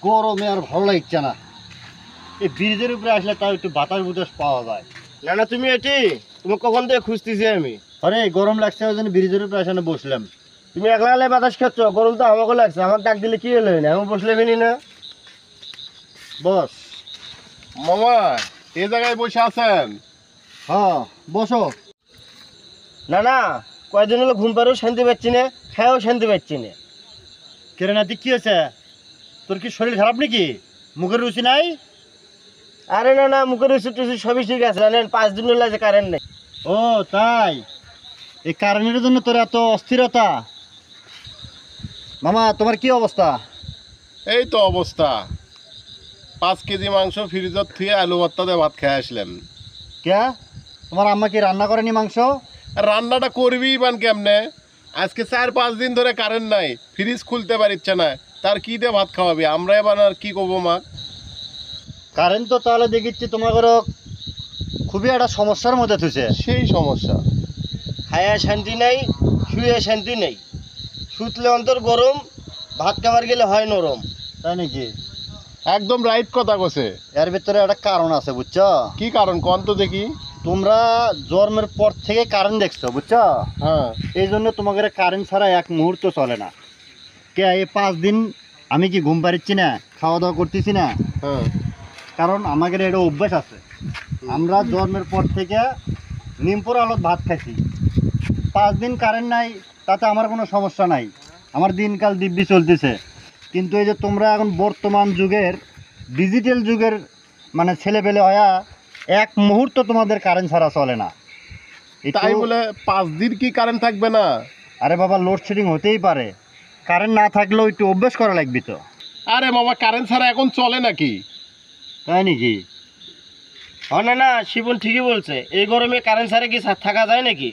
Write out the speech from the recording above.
গরমে আর ভালো লাগছে না। এই ব্রিজের উপরে আসলে তাও একটু বাতাস বুতাস পাওয়া যায়। না না, তুমি এটি তুমি কখন থেকে খুঁজতেছি আমি। আরে গরম লাগছে ওই জন্য ব্রিজের উপরে এসে বসলাম। তুমি একলা একলাই বাতাস খাচ্ছ, গরম তো আমাকে লাগছে। আমার ডাক দিলে কি হলো না, আমি বসলে ফেনি না। বস। মামা এই জায়গায় বসে আছেন? হ্যাঁ বসো। না না, কয়দিন হলো ঘুম পাড়েও শান্তি পাচ্ছি না, খায়ও শান্তি পাচ্ছি না। কেরে নাতি কি হয়েছে? তোর কি শরীর খারাপ নাকি? মুখের রুচি নাই? আরে না না, মুখের ওষুধ টুষুধ সবই ঠিক আছে, জানেন 5 দিন হলো যে কারেন্ট নেই। ও তাই? এই কারেন্টের জন্য তোর এত অস্থিরতা? মামা তোমার কি অবস্থা? এই তো অবস্থা। 5 কেজি মাংস ফ্রিজত থুয়ে আলু ভর্তা দিয়ে ভাত খেয়ে আসলাম। কে? তোমার আম্মা কি রান্না করেনি মাংস? আর রান্নাটা করবি বান কেমনে? আজকে 4-5 দিন ধরে কারেন্ট নাই, ফ্রিজ খুলতে পারিচ্ছে না, তার কি দিয়ে ভাত খাওয়াবি? আমরা এবার আর কি করবো মা? কারেন্ট তো তাহলে দেখিচ্ছি তোমার খুবই একটা সমস্যার মধ্যে থুছে। সেই সমস্যা। খায়া শান্তি নাই, শুয়ে শান্তি নেই। শুতলে অন্তর গরম, ভাত খাবার গেলে হয় নরম। তাই নাকি? একদম রাইট কথা কছে। এর ভিতরে একটা কারণ আছে বুঝছো? কি কারণ কোন তো দেখি? তোমরা জন্মের পর থেকে কারেন্ট দেখছো বুঝছো? হ্যাঁ। এই জন্য তোমাদের কারেন্ট ছাড়া এক মুহূর্ত চলে না। কে এই 5 দিন আমি কি ঘুম পাড়িচ্ছি না, খাওয়া দাওয়া করতেছি না? হ্যাঁ। কারণ আমাদের এটা অভ্যাস আছে। আমরা জন্মের পর থেকে নিমপুর আলোত ভাত খাইছি। 5 দিন কারেন্ট নাই, তাতে আমার কোনো সমস্যা নাই, আমার দিনকাল দিব্যি চলতেছে। কিন্তু এই যে তোমরা এখন বর্তমান যুগের ডিজিটাল যুগের মানে ছেলেপেলে হয়া এক মুহূর্ত তোমাদের কারেন্ট ছাড়া চলে না। তাই বলে 5 দিন কি কারেন্ট থাকবে না? আরে বাবা, লোডশেডিং হতেই পারে, কারেন্ট না থাকলেও একটু অভ্যাস করা লাগবে তো। আরে বাবা, কারেন্ট ছাড়া এখন চলে নাকি? তাই নাকি? না না, শিবন ঠিকই বলছে, এই গরমে কারেন্ট ছাড়া কি থাকা যায় নাকি?